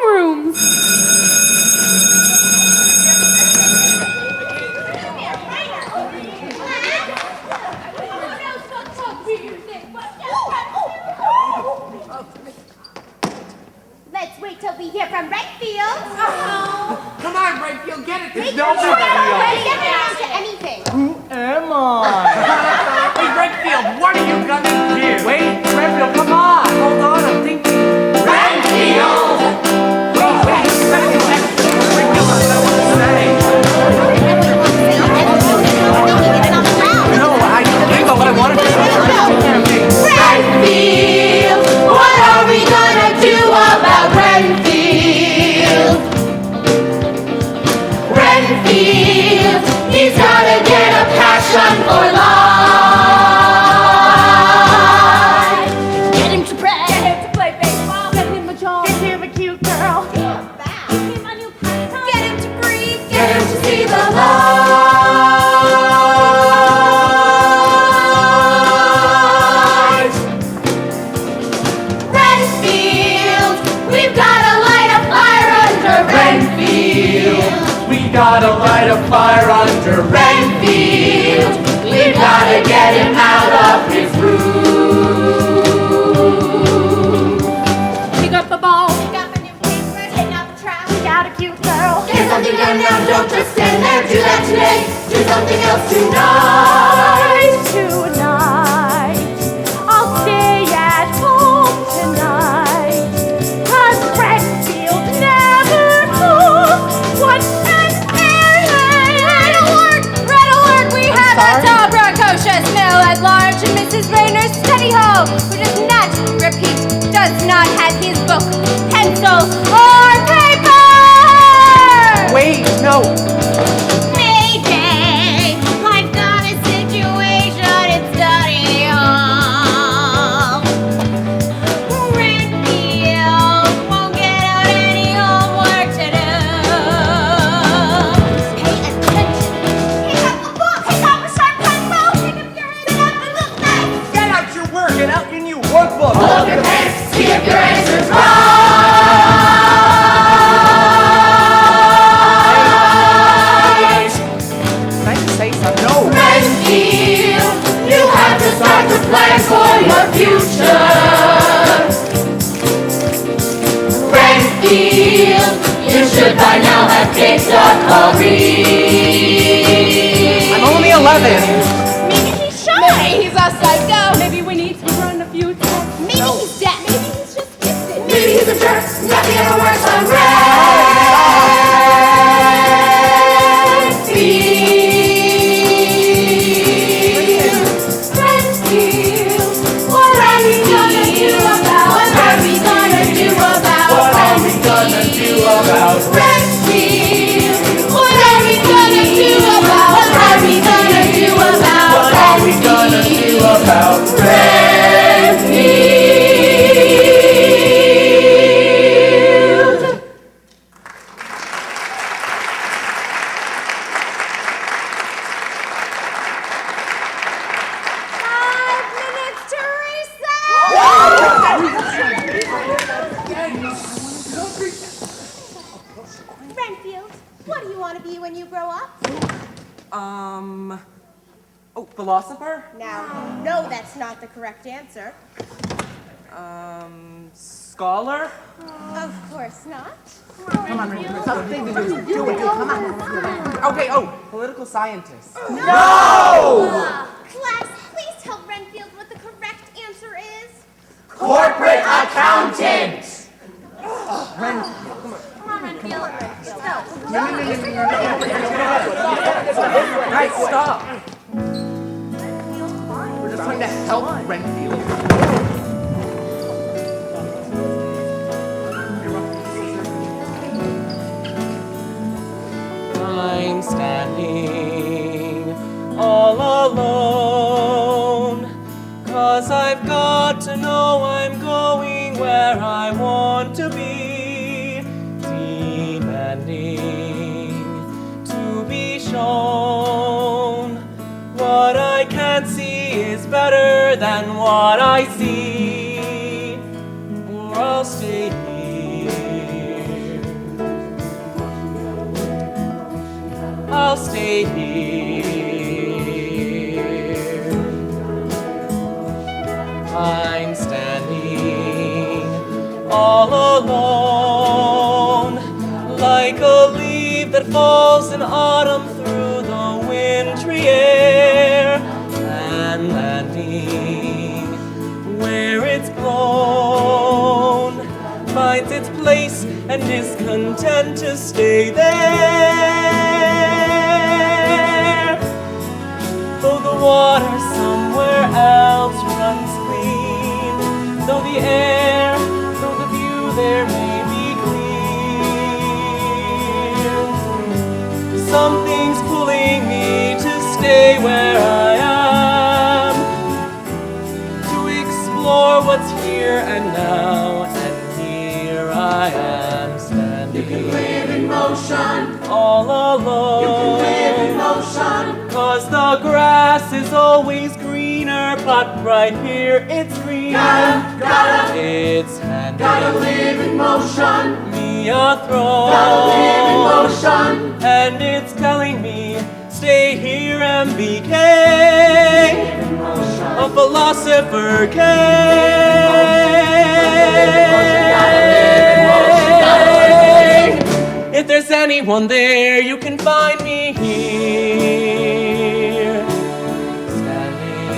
rooms. Let's wait till we hear from Renfield. Come on, Renfield, get it. There's no no Renfield. Get down to anything. Who am I? Hey, Renfield, what are you gonna do? Wait, Renfield, come on. Hold on, I'm thinking. Renfield! Wait, Renfield, Renfield, I want to say. No, I think about what I wanted to say. Renfield, what are we gonna do about Renfield? Renfield, he's gotta get a passion for life. Get him to play. Get him to play baseball. Get him a job. Get him a cute girl. Get him a new playtime. Get him to breathe. Get him to see the light. Renfield, we've gotta light a fire under Renfield. We gotta light a fire under Renfield. We gotta get him out of his room. Pick up the ball. Pick up a new paper, take out the trash. Pick out a cute girl. Get something done now, don't just stand there. Do that today, do something else tonight. Tonight, I'll stay at home tonight. 'Cause Renfield never knows what an red alert! Red alert! We have a top precocious male at large and Mrs. Rainer's study hall, who does not, repeat, does not have his book, pencil, or paper! Wait, no. Mayday! I've got a situation in study hall. Renfield won't get out any homework to do. Pay attention. Pick up a book. Pick up a sharp pencil. Pick up your head. Sit up and look nice. Get out your work. Get out your new workbook. Look at this, see if your answer's right. Can I just say something? No. Renfield, you have to start to plan for your future. Renfield, you should by now have picked a career. I'm only 11. Maybe he's shy. Maybe he's a psycho. Maybe we need to run a few tests. Maybe he's deaf. Maybe he's just gifted. Maybe he's a jerk, nothing ever works on Renfield. Renfield, what are we gonna do about? What are we gonna do about? What are we gonna do about Renfield, what are we gonna do about? What are we gonna do about? What are we gonna do about Renfield? Renfield, what do you want to be when you grow up? Oh, philosopher? Now, no, that's not the correct answer. Scholar? Of course not. Come on, Renfield. Something to do. Do it. Come on. Okay, political scientist. Class, please tell Renfield what the correct answer is. Corporate accountant! Guys, stop. We're just trying to help Renfield. I'm standing all alone, 'cause I've got to know I'm going where I want to be, demanding to be shown. What I can't see is better than what I see, or I'll stay here I'll stay here. I'm standing all alone, like a leaf that falls in autumn through the wintry air, and landing where it's blown, finds its place and is content to stay there. Though the water somewhere else runs clean, though the air, though the view there may be clear, something's pulling me to stay where I am, to explore what's here and now, and here I am standing. You can live in motion. All alone. You can live in motion. 'Cause the grass is always greener, but right here it's green. It's handing Gotta live in motion. me a throne. Gotta live in motion. And it's telling me, stay here and be king. A philosopher king. If there's anyone there, you can find me here, standing.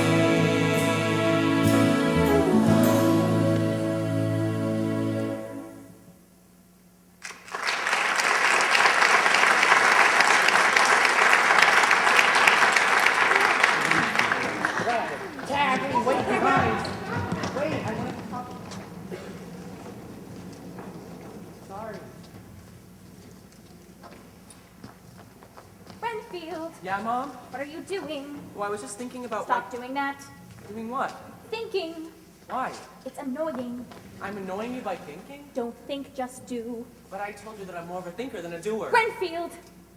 Renfield, Yeah, Mom? what are you doing? Well, I was just thinking about Stop doing that. doing what? Thinking. Why? It's annoying. I'm annoying you by thinking? Don't think, just do. But I told you that I'm more of a thinker than a doer. Renfield,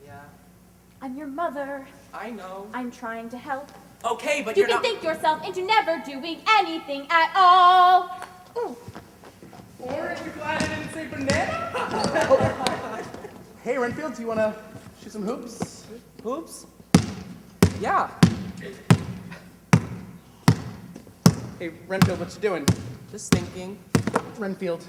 Yeah, I'm your mother. I know. I'm trying to help. Okay, but You you're can not... think yourself into never doing anything at all. Ooh. Orange, you glad I didn't say banana? Hey, Renfield, do you want to shoot some hoops? Hoops? Yeah. Hey, Renfield, what you doing? Just thinking. Renfield,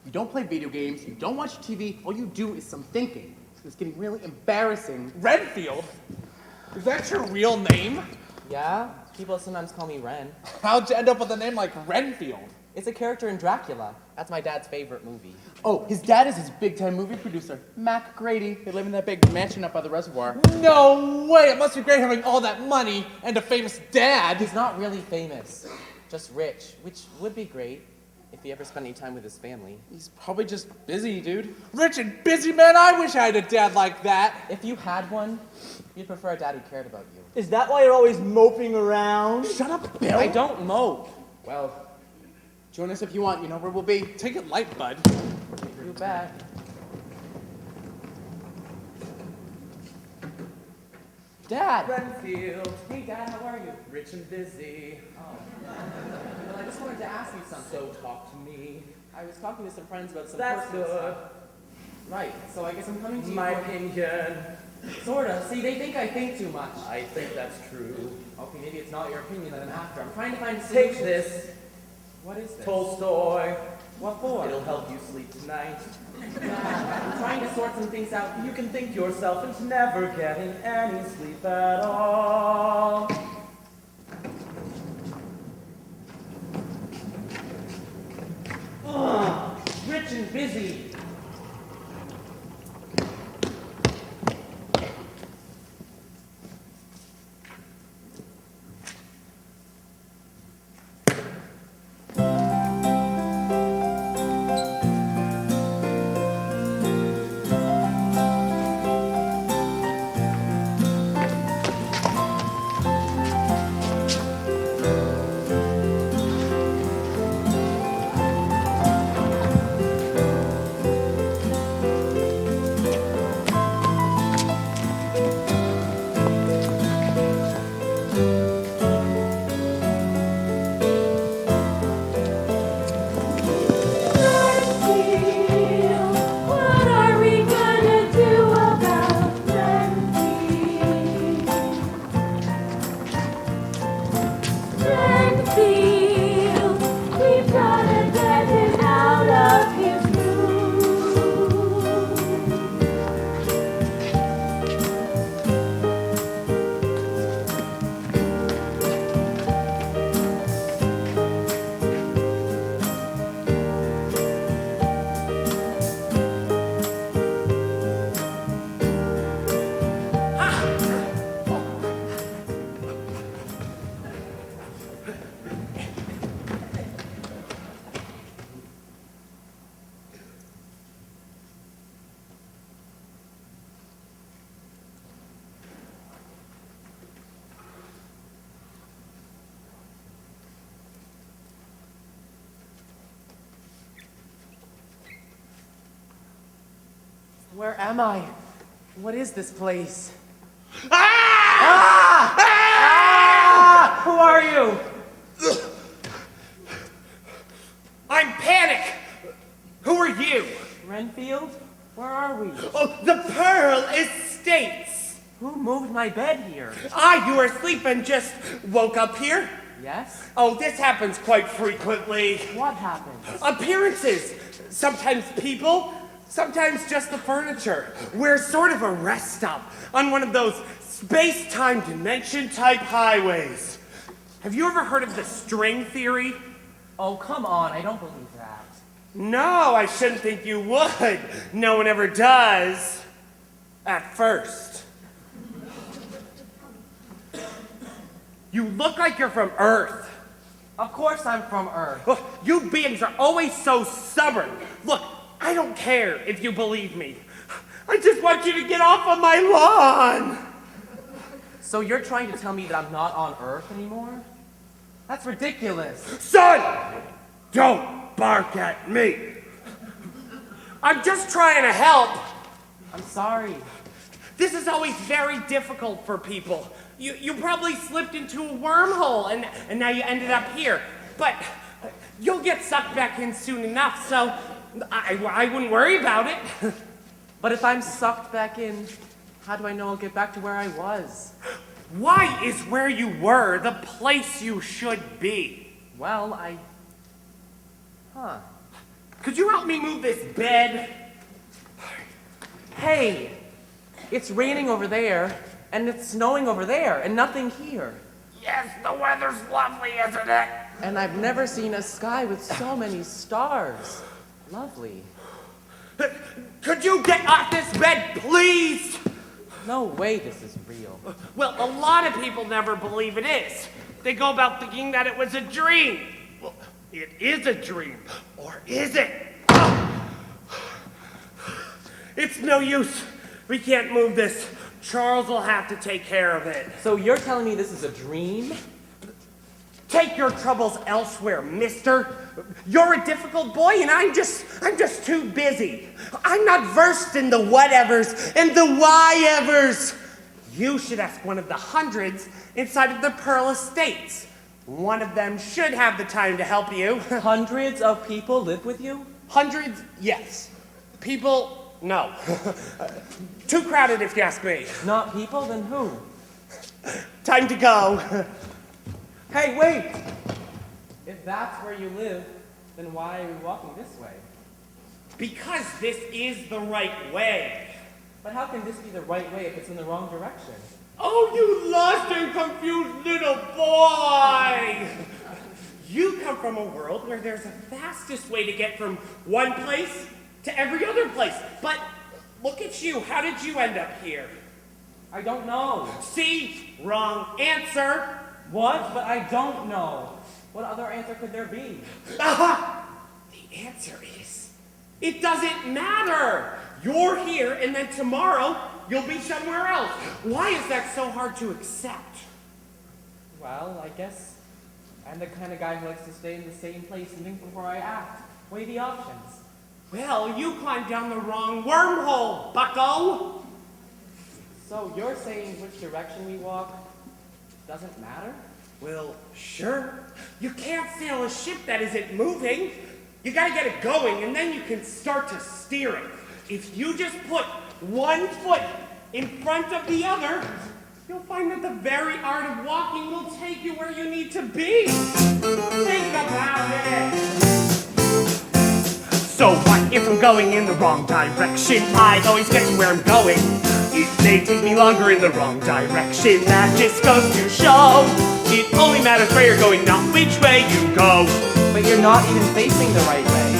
you don't play video games, you don't watch TV, all you do is some thinking. It's getting really embarrassing. Renfield? Is that your real name? Yeah? People sometimes call me Ren. How'd you end up with a name like Renfield? It's a character in Dracula. That's my dad's favorite movie. Oh, his dad is his big-time movie producer, Mac Grady. They live in that big mansion up by the reservoir. No way! It must be great having all that money and a famous dad. He's not really famous, just rich, which would be great if he ever spent any time with his family. He's probably just busy, dude. Rich and busy, man. I wish I had a dad like that. If you had one, you'd prefer a dad who cared about you. Is that why you're always moping around? Shut up, Bill. I don't mope. Well, join us if you want. You know where we'll be. Take it light, bud. You bet. Dad! Renfield, Hey, Dad, how are you? rich and busy. Well, I just wanted to ask you something. So talk to me. I was talking to some friends about some That's personal good. stuff. Right, so I guess I'm coming to you My for- opinion. Sort of. See, they think I think too much. I think that's true. Okay, maybe it's not your opinion that I'm after. I'm trying to find a solution. Take this, What is this? Tolstoy. What for? It'll help you sleep tonight. I'm trying to sort some things out. You can think yourself into never getting any sleep at all. Ugh, rich and busy. Where am I? What is this place? Ah! Ah! Who are you? I'm Panic. Who are you? Renfield? Where are we? Oh, the Pearl Estates. Who moved my bed here? You were asleep and just woke up here? Yes? Oh, this happens quite frequently. What happened? Appearances. Sometimes people, sometimes just the furniture. We're sort of a rest stop on one of those space-time dimension type highways. Have you ever heard of the string theory? Oh, come on, I don't believe that. No, I shouldn't think you would. No one ever does. At first. You look like you're from Earth. Of course I'm from Earth. Look, you beings are always so stubborn. Look, I don't care if you believe me. I just want you to get off of my lawn. So you're trying to tell me that I'm not on Earth anymore? That's ridiculous. Son, don't bark at me. I'm just trying to help. I'm sorry. This is always very difficult for people. You probably slipped into a wormhole and now you ended up here. But you'll get sucked back in soon enough, so I wouldn't worry about it. But if I'm sucked back in, how do I know I'll get back to where I was? Why is where you were the place you should be? Well, Could you help me move this bed? Hey! It's raining over there, and it's snowing over there, and nothing here. Yes, the weather's lovely, isn't it? And I've never seen a sky with so many stars. Lovely. Could you get off this bed, please? No way this is real. Well, a lot of people never believe it is. They go about thinking that it was a dream. Well, it is a dream. Or is it? It's no use. We can't move this. Charles will have to take care of it. So you're telling me this is a dream? Take your troubles elsewhere, mister. You're a difficult boy and I'm just too busy. I'm not versed in the whatevers and the why-evers. You should ask one of the hundreds inside of the Pearl Estates. One of them should have the time to help you. Hundreds of people live with you? Hundreds, yes. People, no. Too crowded if you ask me. Not people? Then who? Time to go. Hey, wait! If that's where you live, then why are we walking this way? Because this is the right way. But how can this be the right way if it's in the wrong direction? Oh, you lost and confused little boy! You come from a world where there's a fastest way to get from one place to every other place. But look at you. How did you end up here? I don't know. See? Wrong answer. What? But I don't know. What other answer could there be? Aha! The answer is, it doesn't matter. You're here and then tomorrow you'll be somewhere else. Why is that so hard to accept? Well, I guess I'm the kind of guy who likes to stay in the same place and think before I act. Weigh the options. Well, you climbed down the wrong wormhole, bucko. So you're saying which direction we walk doesn't matter? Well, sure. You can't sail a ship that isn't moving. You gotta get it going, and then you can start to steer it. If you just put one foot in front of the other, you'll find that the very art of walking will take you where you need to be. Think about it. So what if I'm going in the wrong direction? I always get to where I'm going. It may take me longer in the wrong direction. That just goes to show it only matters where you're going, not which way you go. But you're not even facing the right way.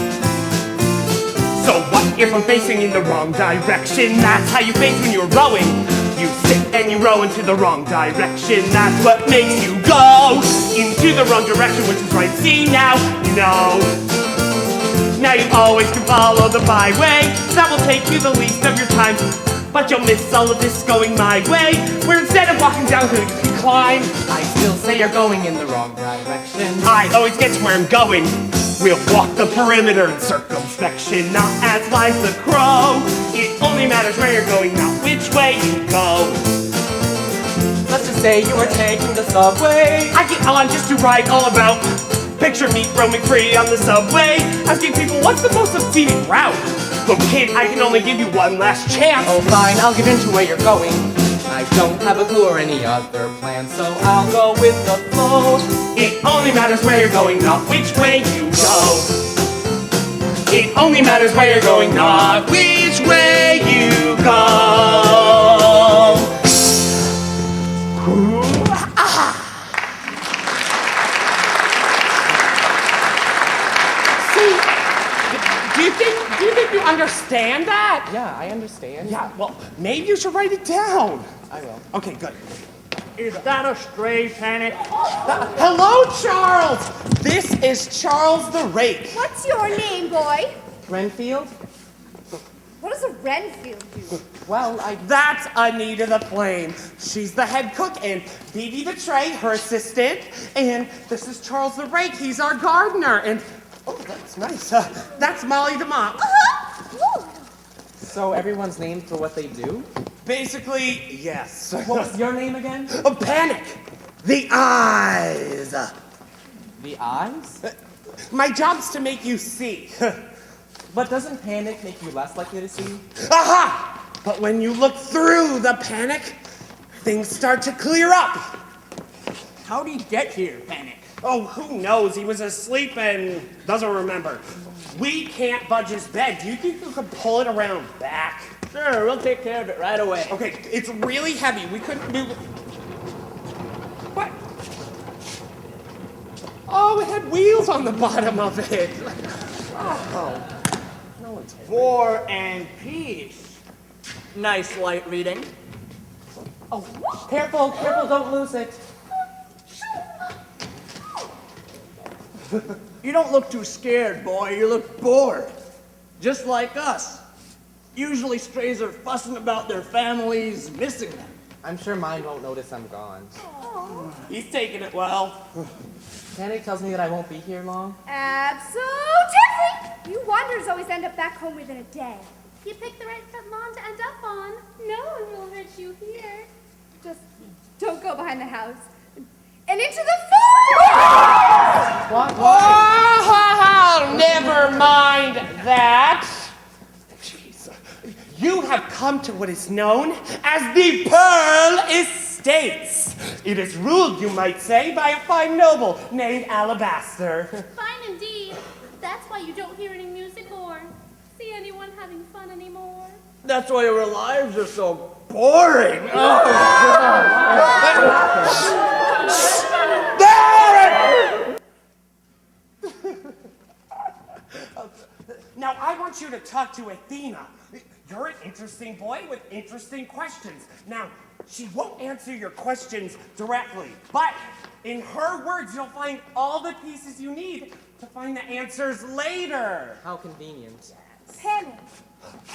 So what if I'm facing in the wrong direction? That's how you face when you're rowing. You sit and you row into the wrong direction. That's what makes you go into the wrong direction, which is right. See, now you know. Now you always can follow the byway. That will take you the least of your time. But you'll miss all of this going my way, where instead of walking downhill you can climb. I still say you're going in the wrong direction. I always get to where I'm going. We'll walk the perimeter in circumspection, not as flies the crow. It only matters where you're going, not which way you go. Let's just say you were taking the subway. I get on just to write all about. Picture me roaming free on the subway, asking people what's the most scenic route. Look, kid, I can only give you one last chance. Oh, fine, I'll give in to where you're going. I don't have a clue or any other plan, so I'll go with the flow. It only matters where you're going, not which way you go. It only matters where you're going, not which way you go. Do you think you understand that? Yeah, I understand. Yeah, well, maybe you should write it down. I will. Okay, good. Is that a stray panic? Hello, Charles! This is Charles the Rake. What's your name, boy? Renfield? What does a Renfield do? Well, That's Anita the Flame. She's the head cook, and Phoebe the Tray, her assistant. And this is Charles the Rake. He's our gardener. And, oh, that's nice. That's Molly the Mop. So everyone's named for what they do? Basically, yes. What was your name again? A panic. The eyes. The eyes? My job's to make you see. But doesn't panic make you less likely to see? Aha! But when you look through the panic, things start to clear up. How'd he get here, Panic? Oh, who knows? He was asleep and doesn't remember. We can't budge his bed. Do you think you could pull it around back? Sure, we'll take care of it right away. Okay, it's really heavy. We couldn't do... What? Oh, it had wheels on the bottom of it. Oh. No one's hit. War and peace. Nice light reading. Oh, careful, don't lose it. You don't look too scared, boy. You look bored. Just like us. Usually strays are fussing about their families, missing them. I'm sure mine won't notice I'm gone. He's taking it well. Panic tells me that I won't be here long. Absolutely! You wanderers always end up back home within a day. You picked the right lawn to end up on. No one will hurt you here. Just don't go behind the house. And into the forest! What? Oh, never mind that. Jeez. You have come to what is known as the Pearl Estates. It is ruled, you might say, by a fine noble named Alabaster. Fine indeed. That's why you don't hear any music or see anyone having fun anymore. That's why our lives are so boring. Now, I want you to talk to Athena. You're an interesting boy with interesting questions. Now, she won't answer your questions directly, but in her words, you'll find all the pieces you need to find the answers later. How convenient. Panic.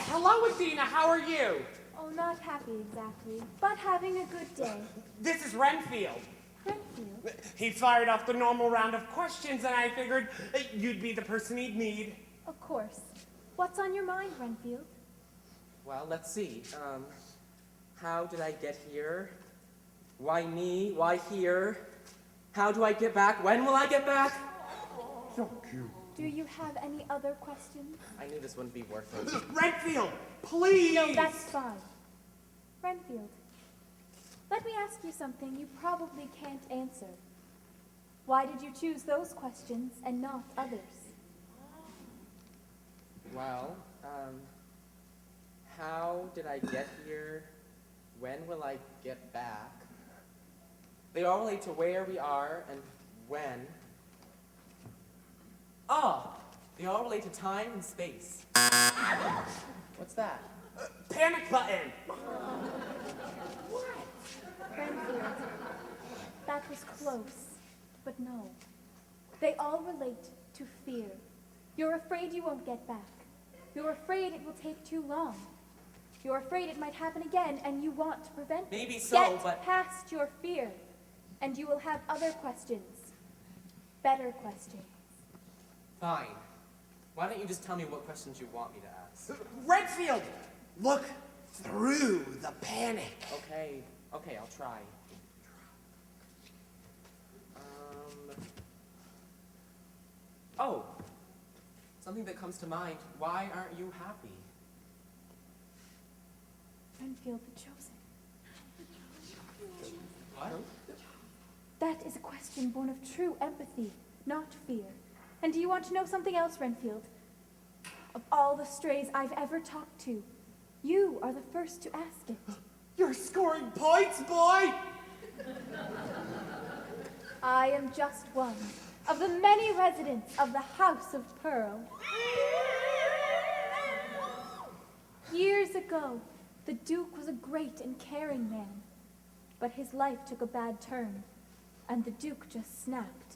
Hello, Athena. How are you? Oh, not happy exactly, but having a good day. This is Renfield. Renfield. He fired off the normal round of questions, and I figured you'd be the person he'd need. Of course. What's on your mind, Renfield? Well, let's see. How did I get here? Why me? Why here? How do I get back? When will I get back? So cute. Do you have any other questions? I knew this wouldn't be worth it. Renfield, please! No, that's fine. Renfield, let me ask you something you probably can't answer. Why did you choose those questions and not others? Well, how did I get here? When will I get back? They all relate to where we are and when. Oh, they all relate to time and space. What's that? Panic button. Renfield, that was close, but no. They all relate to fear. You're afraid you won't get back. You're afraid it will take too long. You're afraid it might happen again, and you want to prevent it. Maybe so, Get but... past your fear, and you will have other questions. Better questions. Fine. Why don't you just tell me what questions you want me to ask? Renfield, look, through the panic. Okay, I'll try. Oh, something that comes to mind. Why aren't you happy? Renfield the Chosen. What? That is a question born of true empathy, not fear. And do you want to know something else, Renfield? Of all the strays I've ever talked to, you are the first to ask it. You're scoring points, boy! I am just one of the many residents of the House of Pearl. Years ago, the Duke was a great and caring man, but his life took a bad turn, and the Duke just snapped.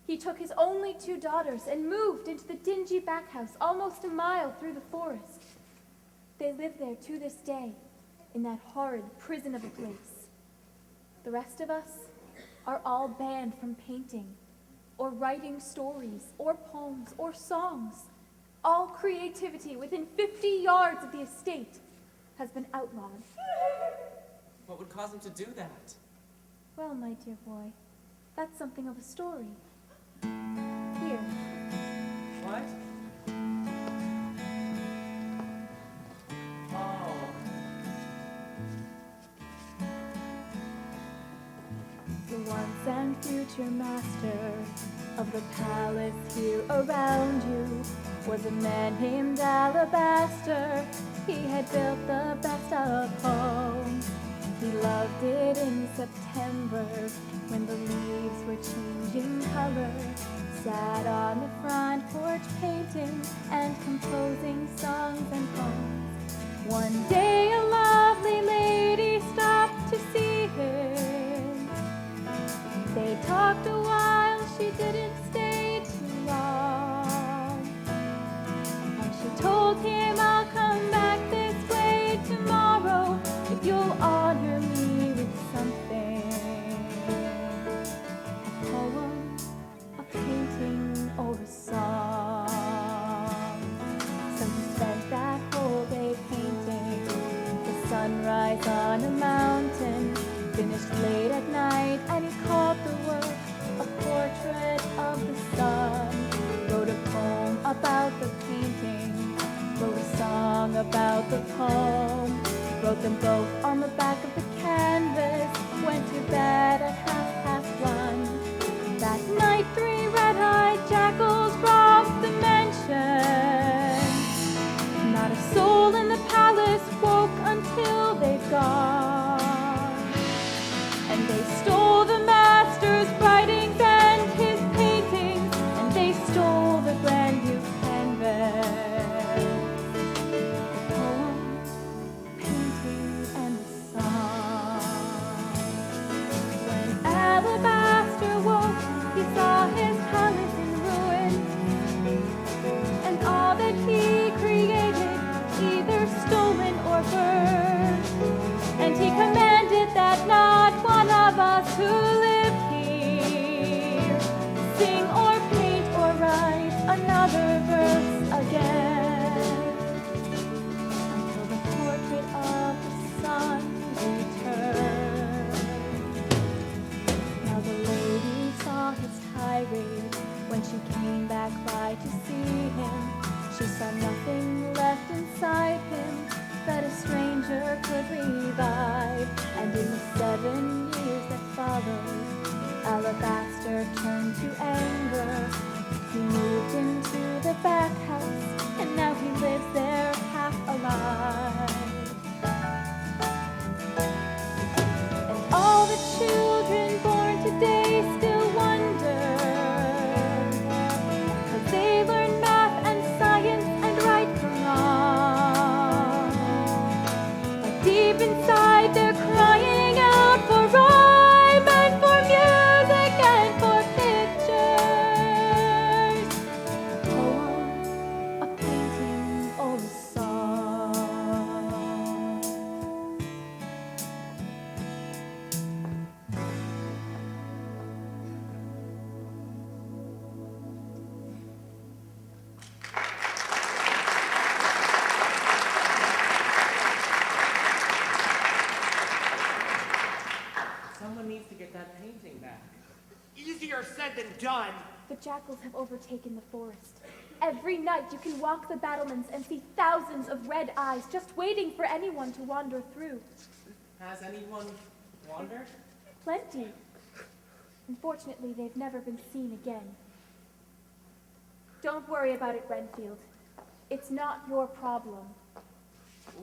He took his only 2 daughters and moved into the dingy back house almost a mile through the forest. They live there to this day, in that horrid prison of a place. The rest of us are all banned from painting, or writing stories, or poems, or songs. All creativity within 50 yards of the estate has been outlawed. What would cause him to do that? Well, my dear boy, that's something of a story. Here. What? Oh. The once and future master of the palace here around you was a man named Alabaster. He had built the best of homes. He loved it in September when the leaves were changing color. Sat on the front porch painting and composing songs and poems. One day a lovely lady stopped to see him. They talked a while, she didn't stay too long. And she told him, I'll come back this way tomorrow if you'll honor me with something. A poem, a painting, or a song. So he spent that whole day painting the sunrise on a mountain. Finished late at night, and he called the work a portrait of the sun. Wrote a poem about the painting, wrote a song about the poem. Wrote them both on the back of the canvas. Went to bed at 1:30. That night 3 red-eyed jackals robbed the mansion. Not a soul in the palace woke until they'd gone. And they stole the master's writings and his paintings, and they stole the brand new canvas. The poem, painting, and the song. When Alabaster woke, he saw his palace in ruins, and all that he created either stolen or burned. And he commanded that not one of us who live here sing or paint or write another verse again until the portrait of the sun returned. Now the lady saw his tirade when she came back by to see him. She saw nothing left inside him that a stranger could revive. And in the 7 years that followed, Alabaster turned to anger. He moved into the back house, and now he lives there half alive. And all the children born today still wonder, 'cause they learn math and science and right from wrong. But deep inside they're crying out for rhyme and for music and for pictures. A poem, a painting, or a song. done. The jackals have overtaken the forest. Every night you can walk the battlements and see thousands of red eyes just waiting for anyone to wander through. Has anyone wandered? Plenty. Unfortunately, they've never been seen again. Don't worry about it, Renfield. It's not your problem.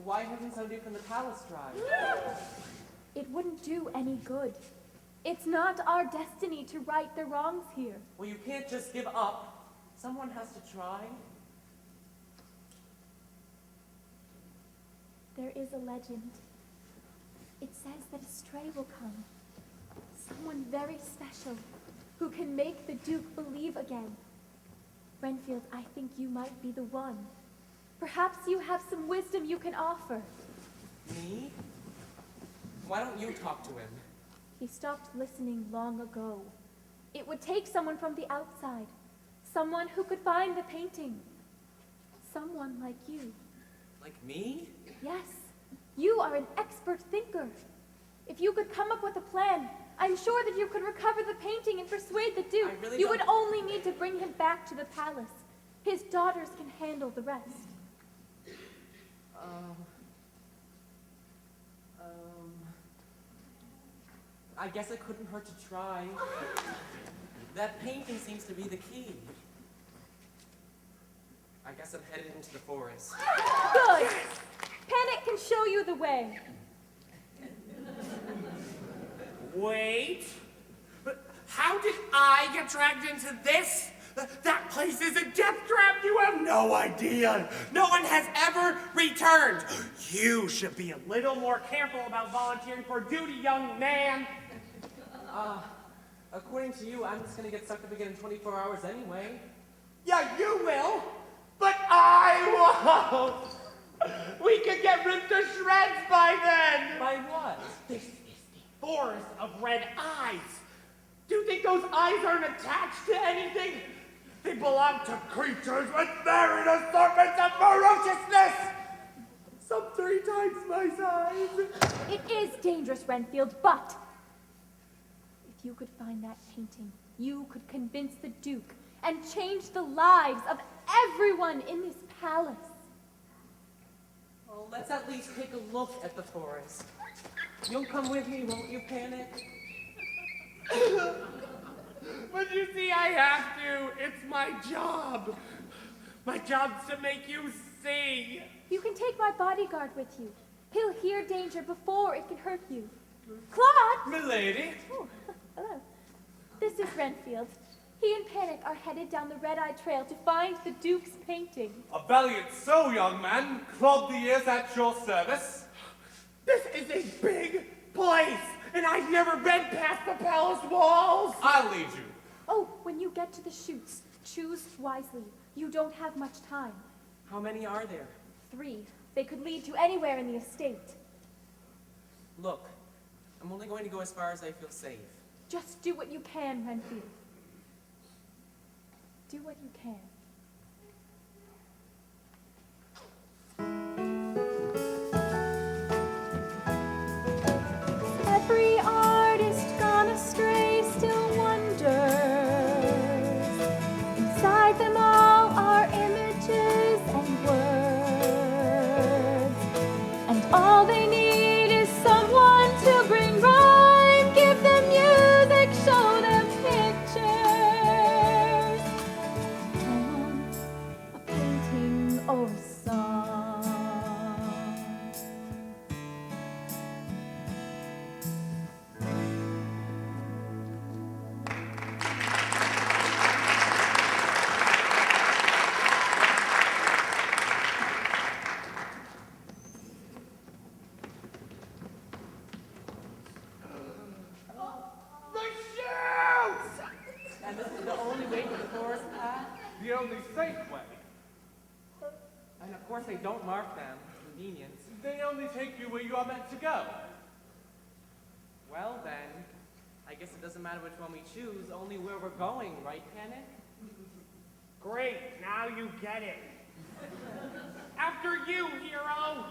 Why hasn't somebody from the palace tried? It wouldn't do any good. It's not our destiny to right the wrongs here. Well, you can't just give up. Someone has to try. There is a legend. It says that a stray will come. Someone very special who can make the Duke believe again. Renfield, I think you might be the one. Perhaps you have some wisdom you can offer. Me? Why don't you talk to him? He stopped listening long ago. It would take someone from the outside. Someone who could find the painting. Someone like you. Like me? Yes, you are an expert thinker. If you could come up with a plan, I'm sure that you could recover the painting and persuade the Duke. You would only need to bring him back to the palace. His daughters can handle the rest. I guess it couldn't hurt to try. That painting seems to be the key. I guess I'm headed into the forest. Good! Panic can show you the way. Wait. But how did I get dragged into this? That place is a death trap. You have no idea. No one has ever returned. You should be a little more careful about volunteering for duty, young man. According to you, I'm just gonna get sucked up again in 24 hours anyway. Yeah, you will. But I won't. We could get ripped to shreds by then. By what? This is the forest of red eyes. Do you think those eyes aren't attached to anything? They belong to creatures with varied assortments of ferociousness. Some 3 times my size. It is dangerous, Renfield, but if you could find that painting, you could convince the Duke and change the lives of everyone in this palace. Well, let's at least take a look at the forest. You'll come with me, won't you, Panic? But you see, I have to. It's my job. My job's to make you see. You can take my bodyguard with you. He'll hear danger before it can hurt you. Claude! Milady. Oh, hello. This is Renfield. He and Panic are headed down the Red-Eye Trail to find the Duke's painting. A valiant soul, young man. Clod-the ears at your service. This is a big place, and I've never been past the palace walls. I'll lead you. Oh, when you get to the chutes, choose wisely. You don't have much time. How many are there? 3. They could lead to anywhere in the estate. Look, I'm only going to go as far as I feel safe. Just do what you can, Renfield. Do what you can. Every artist gone astray still wonders. Inside them all are images and words. And all they need is someone to bring rhyme, give them music, show them pictures. Poem, a painting, or a song. The shoots! And this is the only way to the forest path? The only safe way. And of course they don't mark them. Convenience. They only take you where you are meant to go. Well then, I guess it doesn't matter which one we choose, only where we're going, right, Panic? Great, now you get it. After you, hero.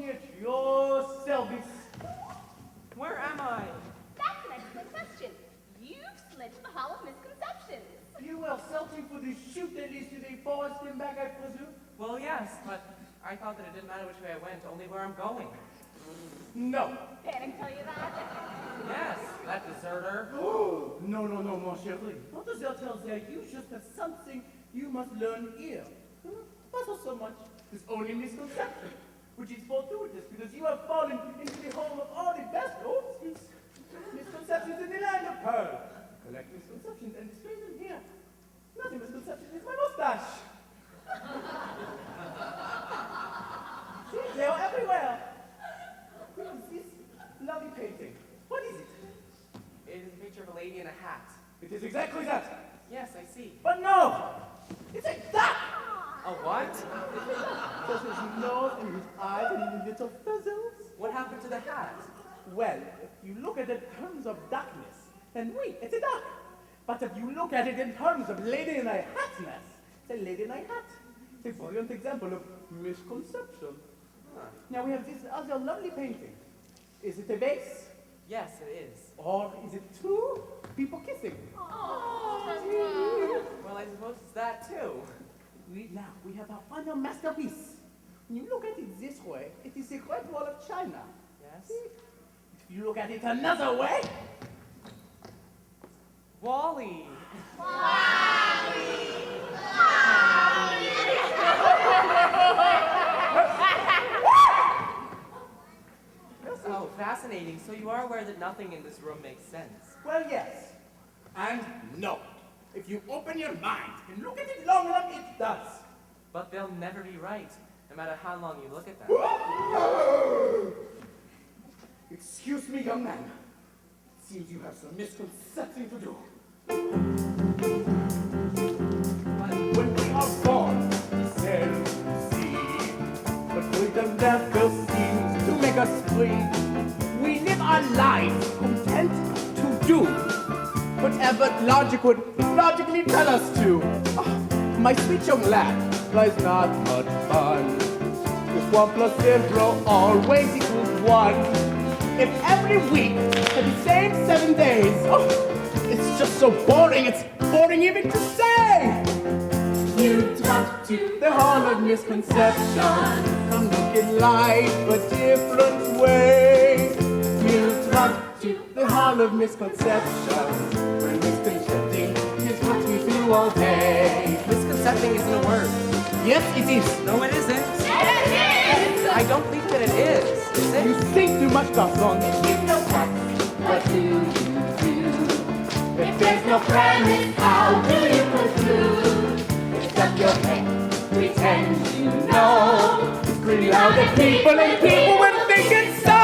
it yourselves. Where am I? That's an excellent question. You've slid to the Hall of Misconceptions. You were searching for the chute that leads to the forest in back, I presume? Well, yes, but I thought that it didn't matter which way I went, only where I'm going. No. Panic tell you that? Yes, that deserter. No, mon chéri. What does that tell there? You just have something you must learn here. But not so much. There's only misconception, which is fortuitous because you have fallen into the home of all the best misconceptions in the land of Pearl. Collect misconceptions and display them here. Nothing misconception is my mustache. See, they are everywhere. What is this lovely painting? What is it? It is a picture of a lady in a hat. It is exactly that. Yes, I see. But no! It's a duck! A what? Just his nose and his eyes and his little feathers. What happened to the hat? Well, if you look at it in terms of darkness, then oui, it's a duck. But if you look at it in terms of lady in a hatness, it's a lady in a hat. It's a brilliant example of misconception. Now we have this other lovely painting. Is it a vase? Yes, it is. Or is it two people kissing? Well, I suppose it's that too. Now we have our final masterpiece. When you look at it this way, it is the Great Wall of China. Yes? If you look at it another way, Wally. Oh, fascinating. So you are aware that nothing in this room makes sense. well, yes. And no. If you open your mind and look at it long enough, it does. But they'll never be right, no matter how long you look at them. Excuse me, young man. It seems you have some misconception to do. When we are born, we sail sea. But freedom never seems to make us free. We live our lives content to do whatever logic would logically tell us to. Oh, my sweet young lad, life's not much fun. If 1 plus 0 always equals 1. If every week had the same 7 days, oh, it's just so boring, it's boring even to say. You talk to the hall of misconception. Come look at life a different way. You talk to the hall of misconception. Where misconcepting is what we do all day. Misconcepting isn't a word. Yes, it is. No, it isn't. Yes, it is! I don't think that it is. Is You it? think too much, garçon. You know what do you do? If there's no premise, how do you conclude? Lift up your head, pretend you know. Scream out at people and people will think it's so.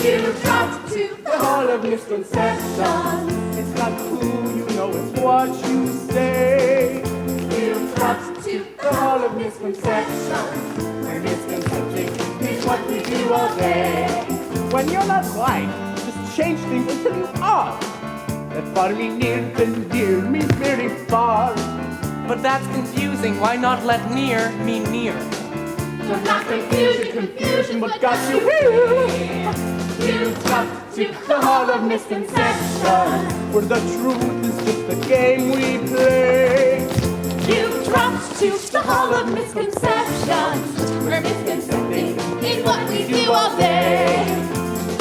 You talk to The hall of misconception. It's not who you know, it's what you say. you talk to The hall of misconception. Where misconcepting is what we do all day. When you're not right, just change things until you are. That far me near than dear means very far. But that's confusing. Why not let near mean near? So not confusion, What got you here? You talk to The hall of misconception. Where the truth is just a game we play. You drop to the hall of misconceptions, where misconcepting is what we do all day.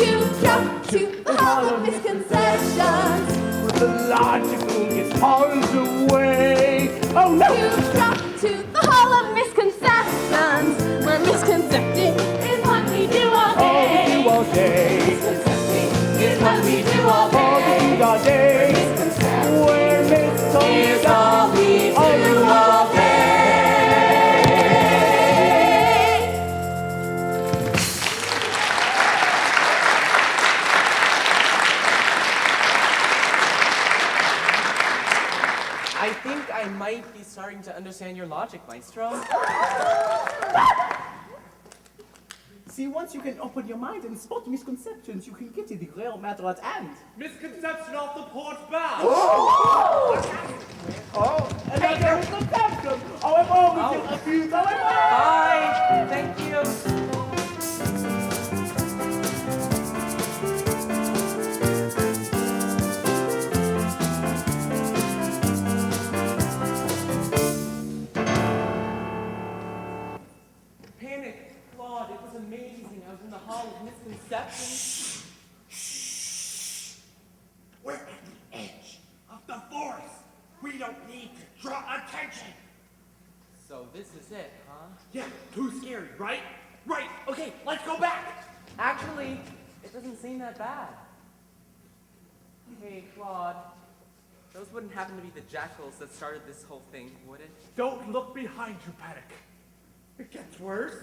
You drop to the hall of misconceptions. Where the logical gets hauled away. Oh no! You drop to the hall of misconceptions, where misconcepting is what we do all day. All day. Misconcepting is what we do all All day. all day. Where Is all we misconcepting do all day. I think I might be starting to understand your logic, Maestro. See, once you can open your mind and spot misconceptions, you can get to the real matter at hand. Misconception off the port bow. Oh, and that's a misconception. However, we can refuse. However. Bye. Thank you. amazing. I was in the hall of misconceptions. We're at the edge of the forest. We don't need to draw attention. So this is it, huh? Yeah, too scary, right? Right, okay, let's go back. Actually, it doesn't seem that bad. Hey, Claude. Those wouldn't happen to be the jackals that started this whole thing, would it? Don't look behind you, Paddock. It gets worse.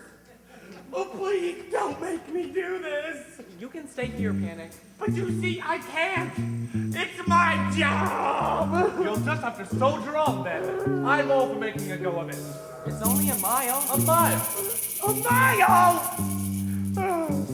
Oh, please, don't make me do this. You can stay here, Panic. But you see, I can't. It's my job. You'll just have to soldier on then. I'm all for making a go of it. It's only a mile. A mile! A mile! Oh.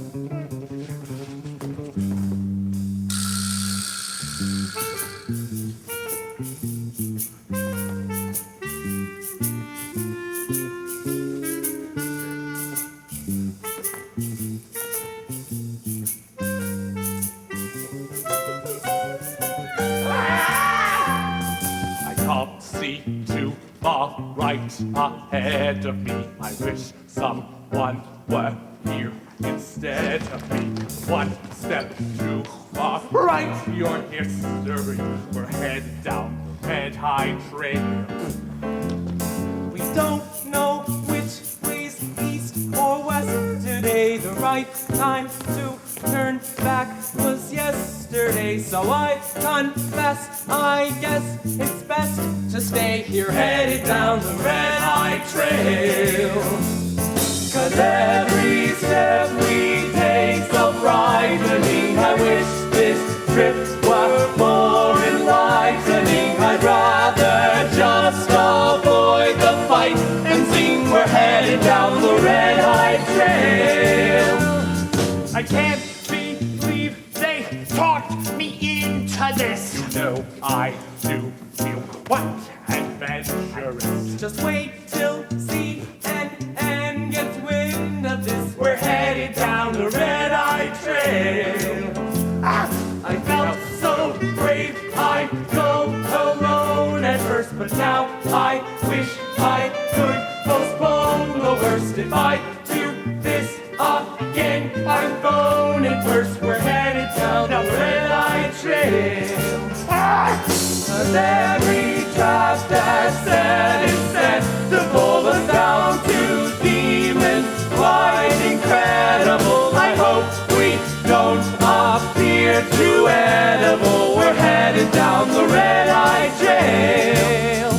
Right ahead of me, I wish someone were here instead of me. One step too far, right your history. We're headed down the red high trail. We don't know which way's east or west today. The right time to turn back was yesterday. So I confess, I guess it's best to stay here headed down the red-eye trail. 'Cause every step we take's so frightening. I wish this trip were more enlightening. I'd rather just avoid the fight and sing we're headed down the red-eye trail. I can't believe they talked me into this. You know I do feel quite adventurous. Just wait till CNN gets wind of this. We're headed down the red-eye trail. I felt so brave I'd go alone at first, but now I wish I could postpone the worst. If I do this again, I'm phoning first. We're headed down the red-eye trail. 'Cause every trap that's set is set to pull us down to demons. Quite incredible. I hope we don't appear too edible. We're headed down the red-eye trail.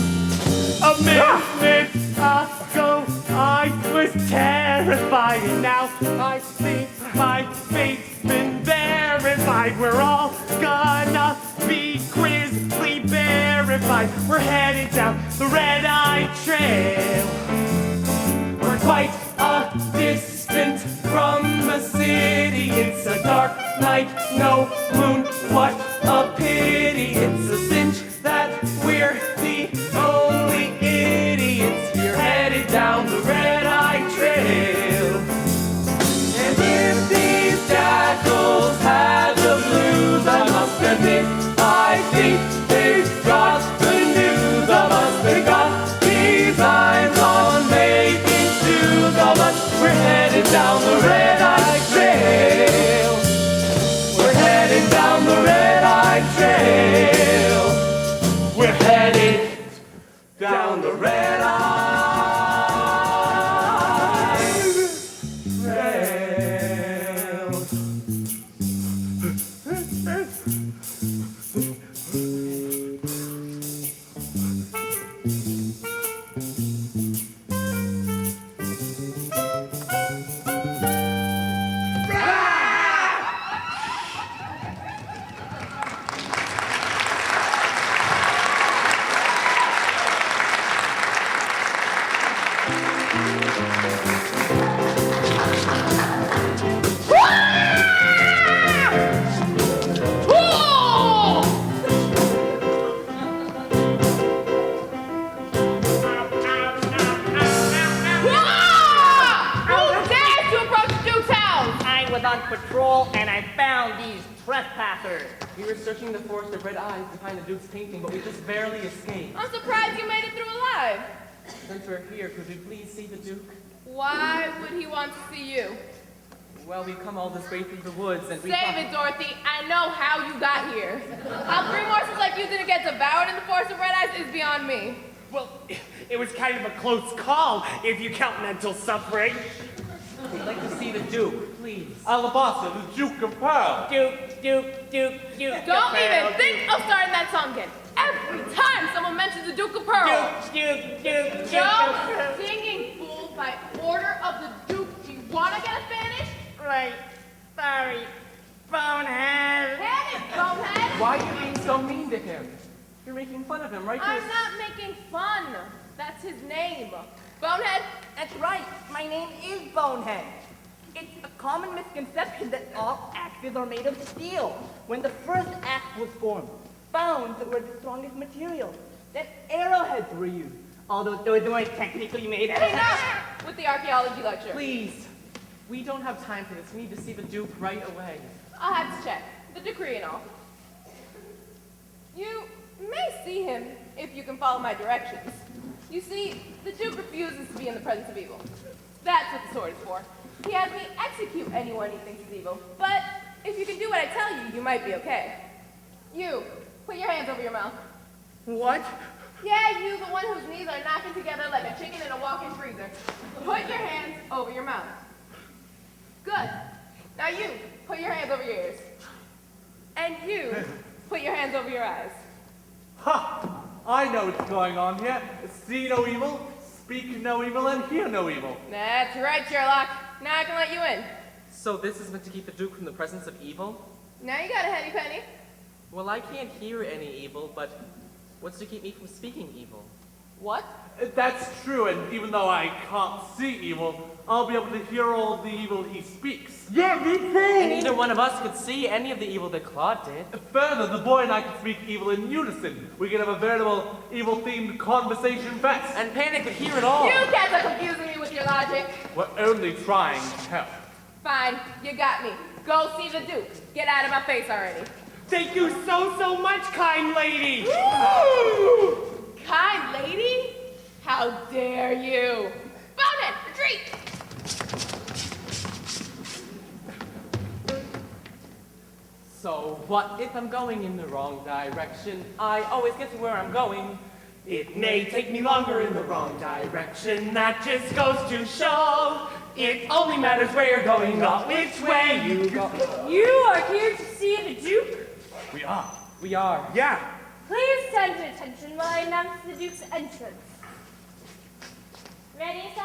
A minute ago, I was terrified, and now I think my fate's been verified. We're all gonna be grisly verified. We're headed down the red-eye trail. We're quite a distance from the city. It's a dark night, no moon. What a pity. It's a cinch that we're the only idiots here headed down the red-eye trail. And if these jackals had the blues, I must admit, I think they've got the news of us. They got designs on making shoes of us. We're headed down the red-eye trail. We're headed down the red-eye trail. We're headed down the red-eye trail. On patrol and I found these trespassers. We were searching the forest of red eyes behind the Duke's painting, but we just barely escaped. I'm surprised you made it through alive. Since we're here, could we please see the Duke? Why would he want to see you? Well, we've come all this way through the woods and we Save it, Dorothy. I know how you got here. How 3 horses like you didn't get devoured in the forest of red eyes is beyond me. Well, it was kind of a close call, if you count mental suffering. We'd like to see the Duke, please. Alabaster, the Duke of Pearl. Duke. Don't even think of starting that song again. Every time someone mentions the Duke of Pearl. Duke. No singing, fool, by order of the Duke. Do you want to get a Spanish? Right. Sorry. Bonehead. Get it, bonehead. Why are you being so mean to him? You're making fun of him, right? I'm not making fun. That's his name. Bonehead? That's right. My name is Bonehead. It's a common misconception that all axes are made of steel. When the first axe was formed, bones were the strongest material. Then arrowheads were used. Although those weren't technically made out of... Enough with the archaeology lecture. Please. We don't have time for this. We need to see the Duke right away. I'll have to check. The decree and all. You may see him if you can follow my directions. You see, the Duke refuses to be in the presence of evil. That's what the sword is for. He has me execute anyone he thinks is evil. But if you can do what I tell you, you might be okay. You, put your hands over your mouth. What? Yeah, you, the one whose knees are knocking together like a chicken in a walk-in freezer. Put your hands over your mouth. Good. Now you, put your hands over your ears. And you, put your hands over your eyes. Ha! I know what's going on here. See no evil, speak no evil, and hear no evil. That's right, Sherlock. Now I can let you in. So this is meant to keep the Duke from the presence of evil? Now you got a henny penny. Well, I can't hear any evil, but what's to keep me from speaking evil? What? That's true, and even though I can't see evil, I'll be able to hear all the evil he speaks. Yeah, me too. And neither one of us could see any of the evil that Claude did. Further, the boy and I can speak evil in unison. We can have a veritable evil-themed conversation fest. And Panic could hear it all. You cats are confusing me with your logic. We're only trying to help. Fine, you got me. Go see the Duke. Get out of my face already. Thank you so much, kind lady. Kind lady? How dare you? Bonehead, retreat! So, what if I'm going in the wrong direction? I always get to where I'm going. It may take me longer in the wrong direction. That just goes to show. It only matters where you're going, not which way you go. You are here to see the Duke? We are. We are. Yeah. Please stand at attention while I announce the Duke's entrance. Ready, sir?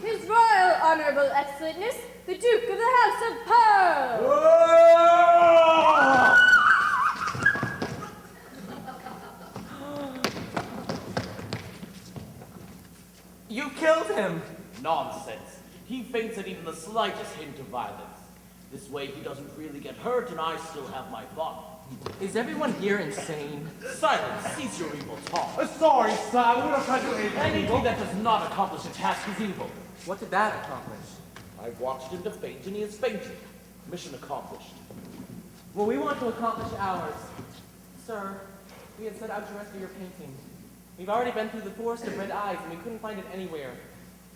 His Royal Honorable Excellency, the Duke of the House of Pearl. You killed him! Nonsense. He faints at even the slightest hint of violence. This way he doesn't really get hurt and I still have my fun. Is everyone here insane? Silence, cease your evil talk. Sorry, sir, we're not trying to do anything Anything evil. that does not accomplish a task is evil. What did that accomplish? I've watched him to faint and he has fainted. Mission accomplished. Well, we want to accomplish ours. Sir, we had set out to rescue your painting. We've already been through the forest of red eyes and we couldn't find it anywhere.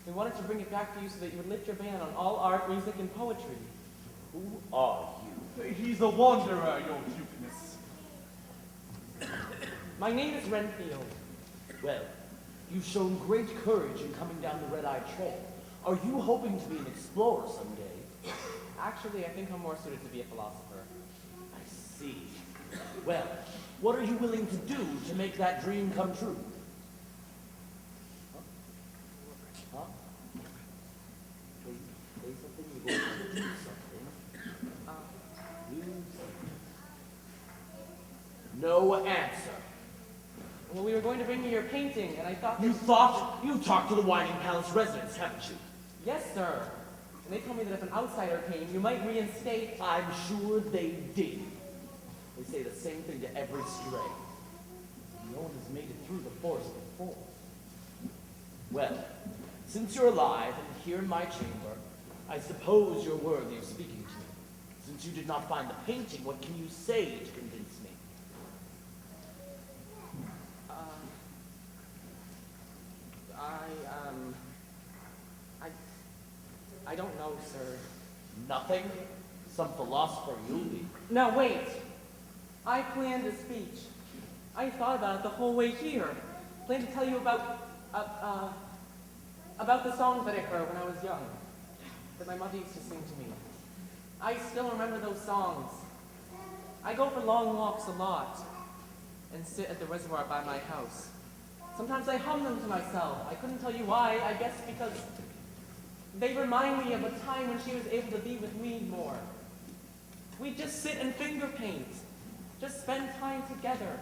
We wanted to bring it back to you so that you would lift your ban on all art, music, and poetry. Who are you? He's a wanderer, your Dukeness. My name is Renfield. Well, you've shown great courage in coming down the red-eye trail. Are you hoping to be an explorer someday? Actually, I think I'm more suited to be a philosopher. I see. Well, what are you willing to do to make that dream come true? Huh? Say something, you're going to do something. Do something. No answer. Well, we were going to bring you your painting, and I thought You thought? You talked to the Whining Palace residents, haven't you? Yes, sir. And they told me that if an outsider came, you might reinstate... I'm sure they did. They say the same thing to every stray. No one has made it through the forest before. Well, since you're alive and here in my chamber, I suppose you're worthy of speaking to me. Since you did not find the painting, what can you say to convince me? I don't know, sir. Nothing? Some philosopher you'll be. Now wait. I planned a speech. I thought about it the whole way here. Planned to tell you about the songs that I heard when I was young, that my mother used to sing to me. I still remember those songs. I go for long walks a lot and sit at the reservoir by my house. Sometimes I hum them to myself. I couldn't tell you why. I guess because they remind me of a time when she was able to be with me more. We'd just sit and finger paint. Just spend time together.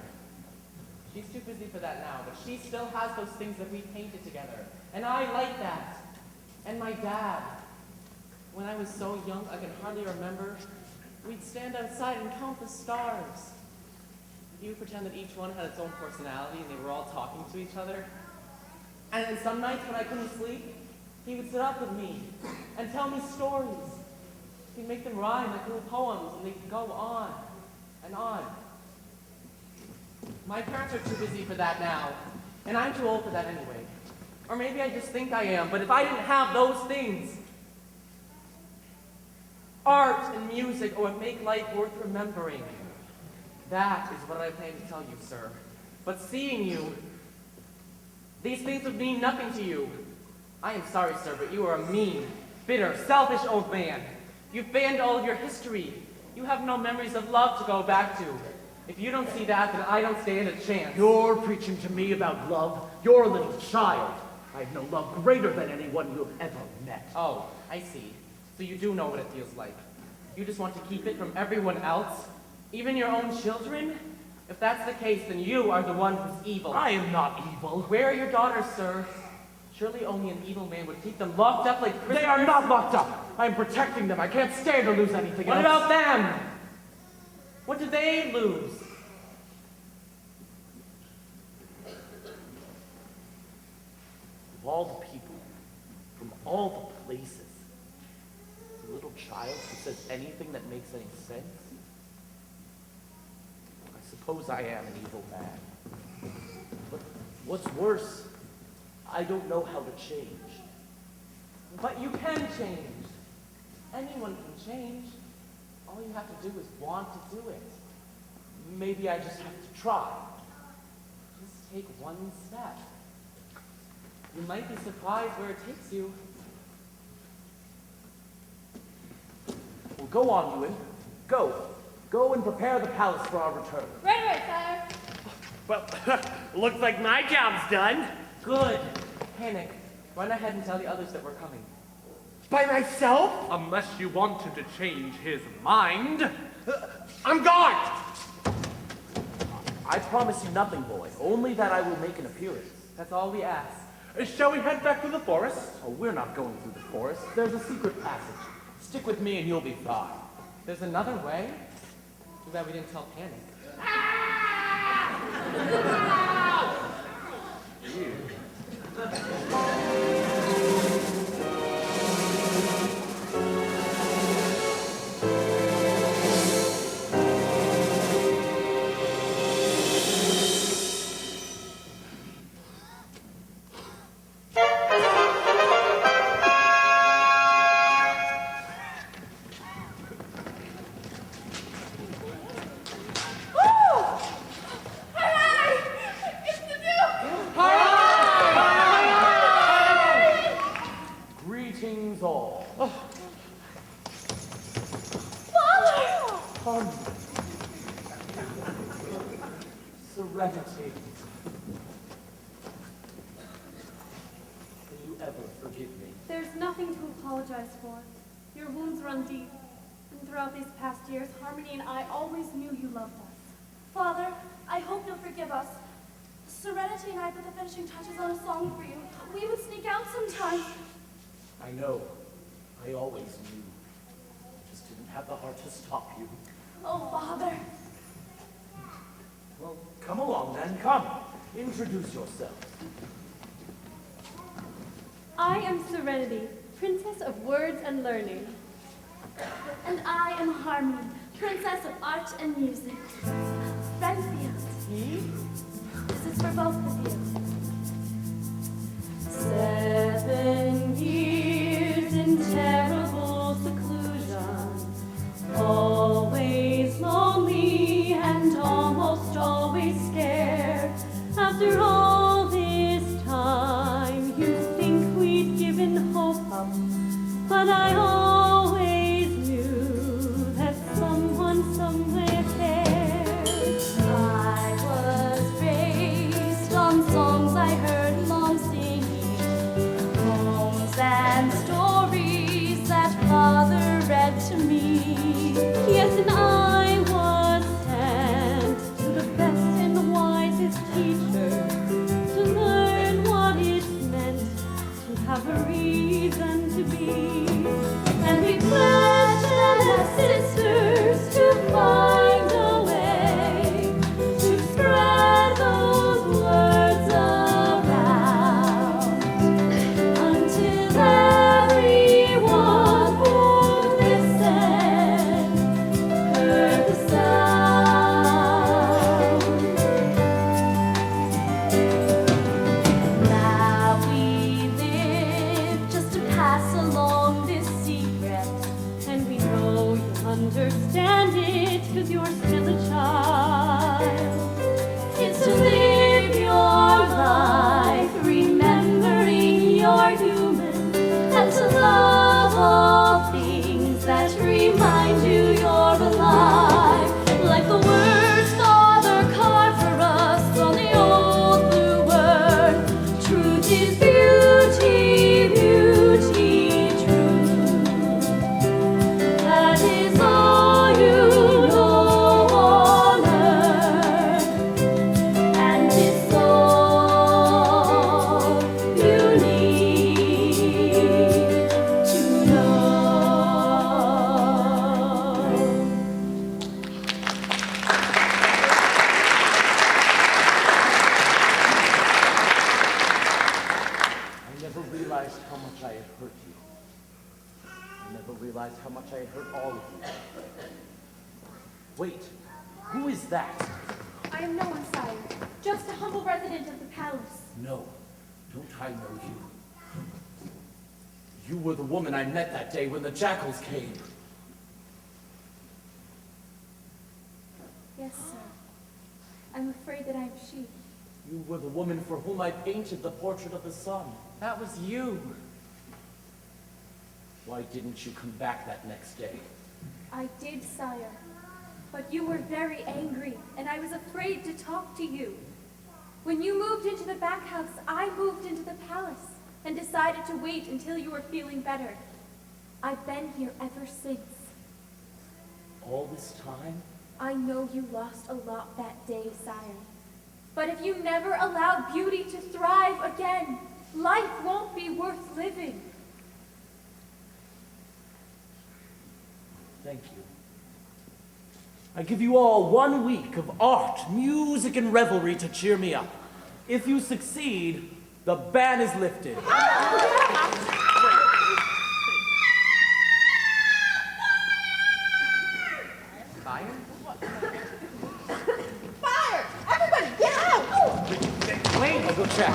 She's too busy for that now, but she still has those things that we painted together. And I like that. And my dad. When I was so young, I can hardly remember. We'd stand outside and count the stars. He would pretend that each one had its own personality and they were all talking to each other. And then some nights when I couldn't sleep, he would sit up with me and tell me stories. He'd make them rhyme like little poems, and they'd go on and on. My parents are too busy for that now, and I'm too old for that anyway. Or maybe I just think I am, but if I didn't have those things, art and music would make life worth remembering. That is what I plan to tell you, sir. But seeing you, these things would mean nothing to you. I am sorry, sir, but you are a mean, bitter, selfish old man. You've banned all of your history. You have no memories of love to go back to. If you don't see that, then I don't stand a chance. You're preaching to me about love? You're a little child. I have no love greater than anyone you've ever met. Oh, I see. So you do know what it feels like. You just want to keep it from everyone else? Even your own children? If that's the case, then you are the one who's evil. I am not evil. Where are your daughters, sir? Surely only an evil man would keep them locked up like prisoners. They are not locked up. I'm protecting them. I can't stand to lose anything else. What about them? What do they lose? Of all the people, from all the places, a little child who says anything that makes any sense? I suppose I am an evil man. But what's worse, I don't know how to change. But you can change. Anyone can change. All you have to do is want to do it. Maybe I just have to try. Just take one step. You might be surprised where it takes you. Well, go on, Ewan. Go. Go and prepare the palace for our return. Right away, sire. Well, looks like my job's done. Good. Panic. Run ahead and tell the others that we're coming. By myself? Unless you wanted to change his mind. I'm gone! I promise you nothing, boy. Only that I will make an appearance. That's all we ask. Shall we head back to the forest? Oh, we're not going through the forest. There's a secret passage. Stick with me and you'll be fine. There's another way? Too bad we didn't tell Panic. Greetings all. Come. Serenity. Will you ever forgive me? There's nothing to apologize for. Your wounds run deep. And throughout these past years, Harmony and I always knew you loved us. Father, I hope you'll forgive us. Serenity and I put the finishing touches on a song for you. We would sneak out sometimes. I know. I always knew. I just didn't have the heart to stop you. Oh, Father. Well, come along then. Come. Introduce yourself. I am Serenity, Princess of Words and Learning. And I am Harmony, Princess of Art and Music. Renfield. This is for both of you. 7 years in terror. woke up, but I always knew that someone somewhere cared. I was raised on songs I heard mom singing, poems and stories that father read to me. Yes, and I was sent to the best and wisest teacher to learn what it meant to have a reason to be. And we pledged as sisters to find a way to spread those words around until everyone who listened heard the sound. Now we live just to pass along this secret, and we know you understand it 'cause you're still a child. It's to live your life remembering you're human, and to love all things that remind you you're alive. Like the words Father carved for us on the old blue earth. Truth is beauty, beauty, truth. That is all you know on earth, and it's all you need to know. I never realized how much I had hurt you. I never realized how much I had hurt all of you. Wait, who is that? I am no one, sire. Just a humble resident of the palace. No, don't I know you? You were the woman I met that day when the jackals came. Yes, sir. I'm afraid that I am she. You were the woman for whom I painted the portrait of the sun. That was you. Why didn't you come back that next day? I did, sire. But you were very angry, and I was afraid to talk to you. When you moved into the back house, I moved into the palace and decided to wait until you were feeling better. I've been here ever since. All this time? I know you lost a lot that day, sire. But if you never allow beauty to thrive again, life won't be worth living. Thank you. I give you all 1 week of art, music, and revelry to cheer me up. If you succeed, the ban is lifted. Fire? Fire! Everybody, get out! Wait, I'll go check.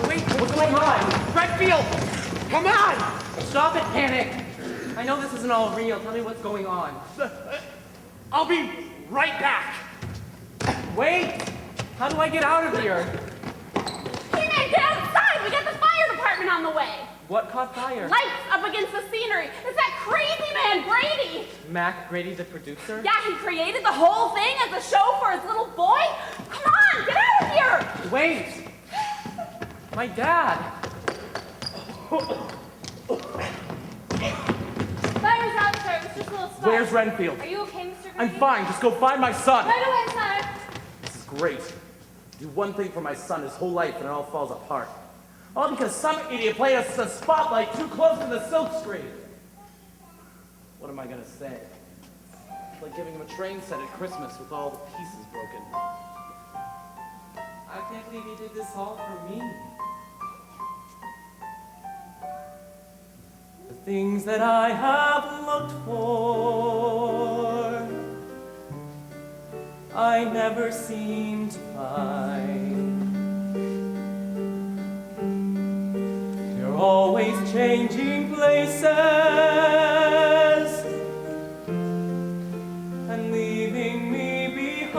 wait, what's going on? Renfield! Come on! Stop it, Panic! I know this isn't all real. Tell me what's going on. I'll be right back. Wait! How do I get out of here? Teenage, get outside! We got the fire department on the way! What caught fire? Lights up against the scenery. It's that crazy man, Brady! Mac Brady, the producer? Yeah, he created the whole thing as a show for his little boy. Come on, get out of here! Wait! My dad! Fire's out, sir. It was just a little spark. Where's Renfield? Are you okay, Mr. I'm Grady? fine. Just go find my son. Right away, sire. This is great. Do one thing for my son his whole life and it all falls apart. All because some idiot played us the spotlight too close to the silk screen. What am I gonna say? It's like giving him a train set at Christmas with all the pieces broken. I can't believe he did this all for me. The things that I have looked for, I never seem to find. They're always changing places and leaving me behind.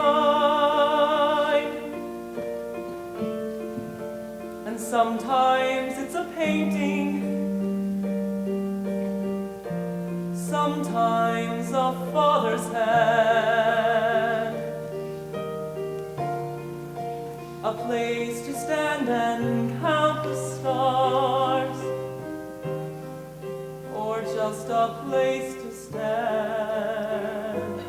And sometimes it's a painting sometimes a father's hand, a place to stand and count the stars, or just a place to stand.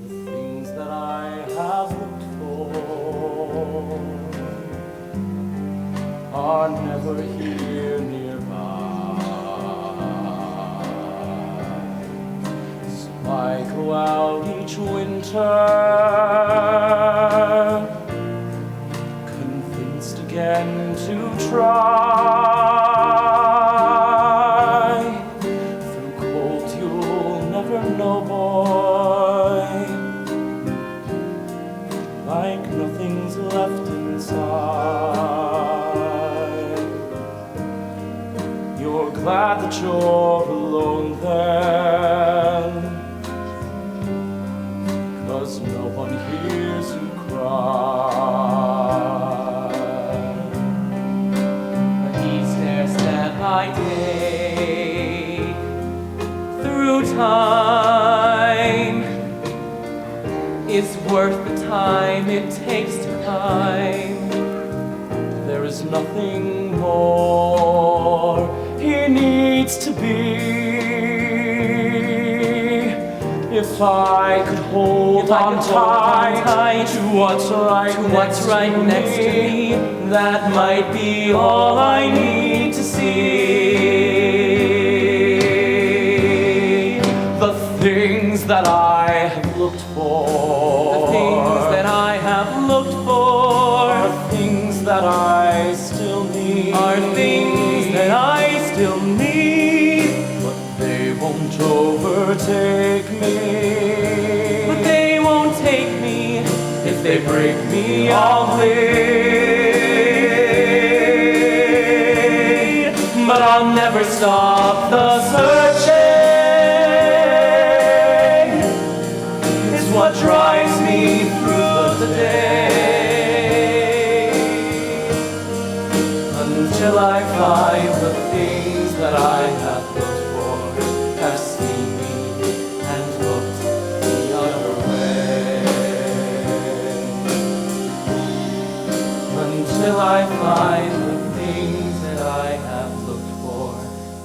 The things that I have looked for are never here nearby. So I go out each winter, convinced again to try. Through cold you'll never know, boy, like nothing's left inside. You're glad that you're alone then, 'cause no one hears you cry. But each step I take through time is worth the time it takes to climb. There is nothing more he needs to be. If I could hold on tight to what's right next to me, that might be all I need to see. The things that I have looked for, the things that I have looked for, are things that I still need, are things that I still need, but they won't overtake me. But they won't take me. If they break me, I'll bleed. But I'll never stop the searching. It's what drives me through the day, until I find the things that I have looked for have seen me and looked the other way. Until I find the things that I have looked for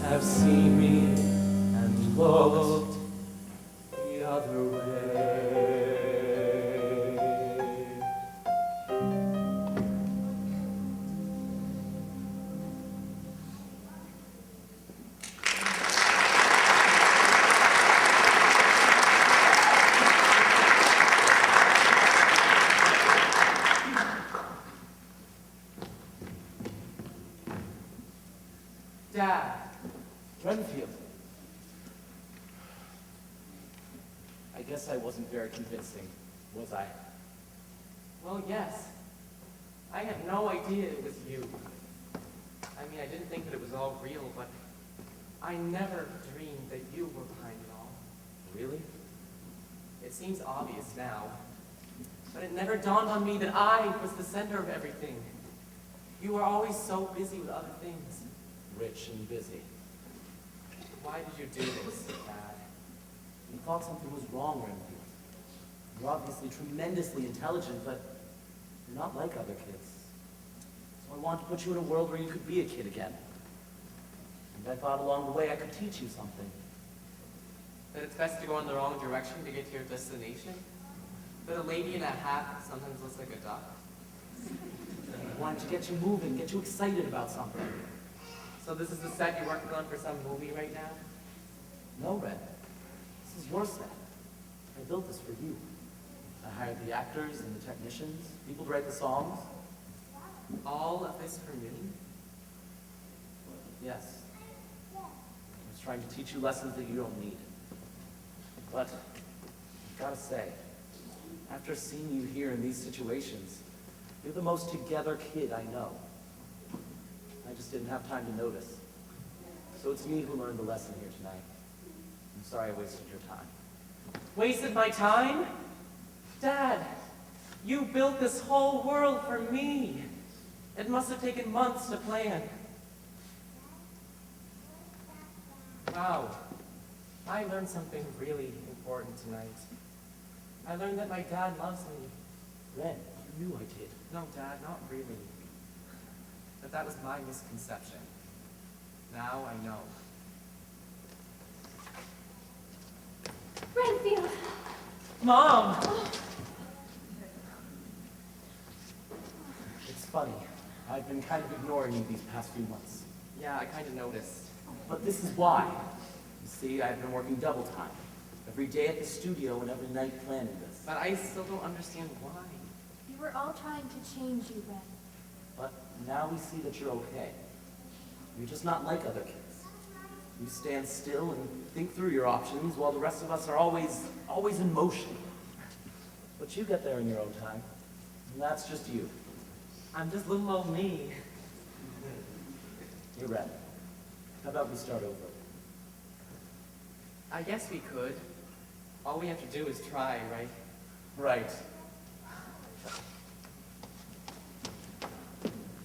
have seen me and looked the other way. Dad. Renfield. I guess I wasn't very convincing, was I? Well, yes. I had no idea it was you. I mean, I didn't think that it was all real, but I never dreamed that you were behind it all. Really? It seems obvious now, but it never dawned on me that I was the center of everything. You were always so busy with other things. Rich and busy. Why did you do this, Dad? You thought something was wrong, Renfield. You're obviously tremendously intelligent, but you're not like other kids. So I wanted to put you in a world where you could be a kid again. And I thought along the way I could teach you something. That it's best to go in the wrong direction to get to your destination? That a lady in a hat sometimes looks like a duck? I wanted to get you moving, get you excited about something. So this is the set you're working on for some movie right now? No, Red. This is your set. I built this for you. I hired the actors and the technicians, people to write the songs. All of this for me? Yes. I was trying to teach you lessons that you don't need. But, I've gotta say, after seeing you here in these situations, you're the most together kid I know. I just didn't have time to notice. So it's me who learned the lesson here tonight. I'm sorry I wasted your time. Wasted my time? Dad, you built this whole world for me. It must have taken months to plan. Wow. I learned something really important tonight. I learned that my dad loves me. Ren, you knew I did. No, Dad, not really. But that was my misconception. Now I know. Renfield! Mom! It's funny. I've been kind of ignoring you these past few months. Yeah, I kind of noticed. But this is why. You see, I've been working double time. Every day at the studio and every night planning this. But I still don't understand why. We were all trying to change you, Ren. But now we see that you're okay. You're just not like other kids. You stand still and think through your options while the rest of us are always in motion. But you get there in your own time. And that's just you. I'm just little old me. You're right. How about we start over? I guess we could. All we have to do is try, right? Right.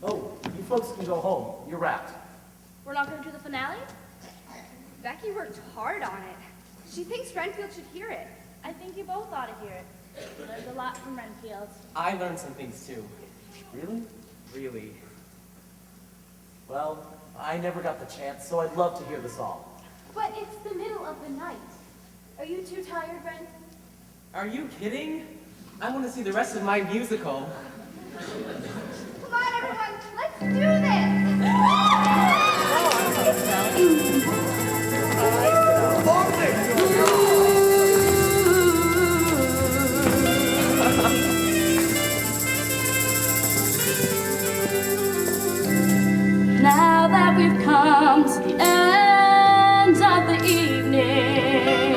Oh, you folks can go home. You're wrapped. We're not going to do the finale? Becky worked hard on it. She thinks Renfield should hear it. I think you both ought to hear it. We learned a lot from Renfield. I learned some things too. Really? Really. Well, I never got the chance, so I'd love to hear this all. But it's the middle of the night. Are you too tired, Ren? Are you kidding? I want to see the rest of my musical. Come on, everyone, let's do this! Now that we've come to the end of the evening,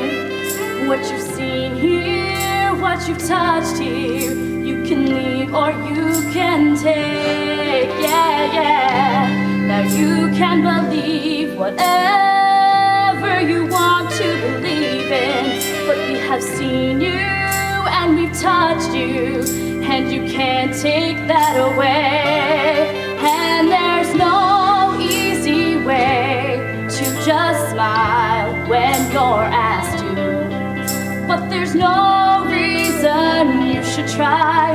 what you've seen here, what you've touched here, you can leave or you can take, yeah. Now you can believe whatever you want to believe in, but we have seen you and we've touched you, and you can't take that away. And there's no easy way to just smile when you're asked to. But there's no reason you should try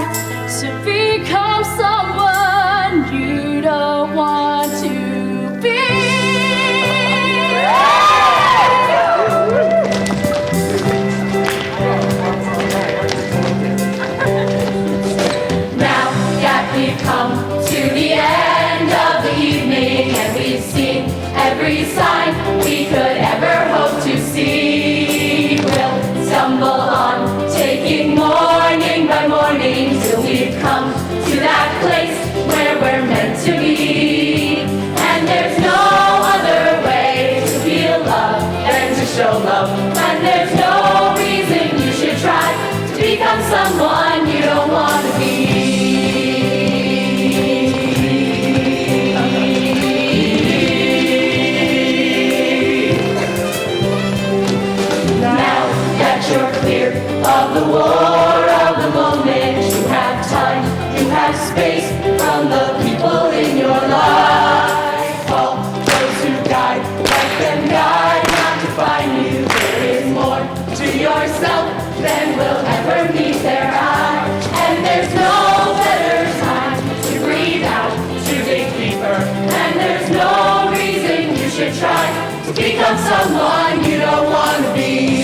to become someone you don't want to be. Now that we've come to the end of the evening and we've seen every sign we could ever hope to see, we'll stumble on, taking morning by morning till we've come to that place where we're meant to be. And there's no other way to feel love than to show love, and there's no reason you should try to become someone you don't want to be. You're clear of the war of the moment. You have time, you have space from the people in your life. All those who guide, let them guide, not define you. There is more to yourself than will ever meet their eye. And there's no better time to breathe out, to dig deeper. And there's no reason you should try to become someone you don't want to be.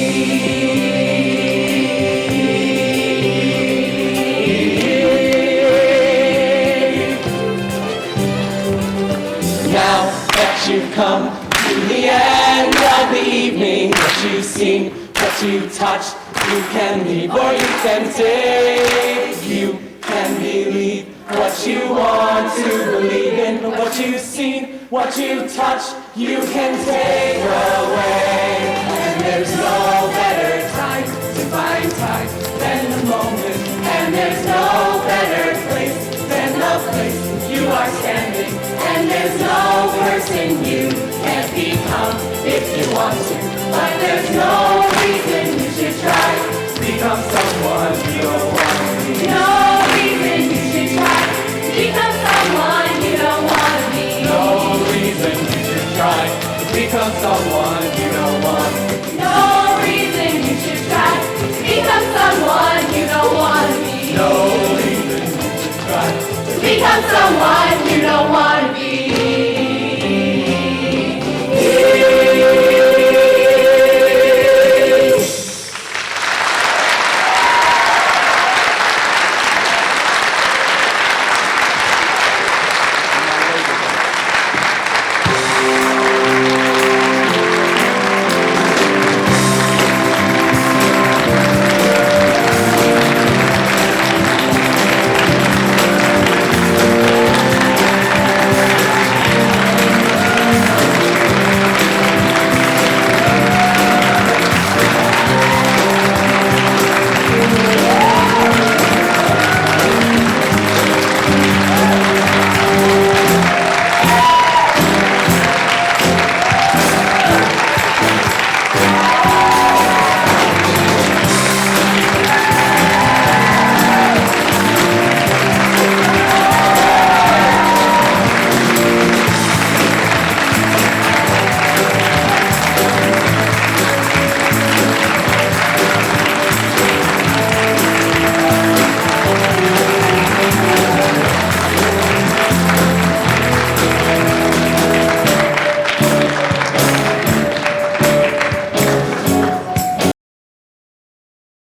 Now that you've come to the end of the evening, what you've seen, what you've touched, you can leave or you can take. You can believe what you want to believe in, but what you've seen, what you've touched, you can take away. And there's no better time to find time than the moment, and there's no better place than the place you are standing. And there's no person you can't become if you want to, but there's no reason you should try to become someone you don't want to be. No reason you should try to become someone you don't want to be. No reason you should try to become someone you don't want. No reason you should try to become someone you don't want to be. No reason you should try To become someone you don't want to be.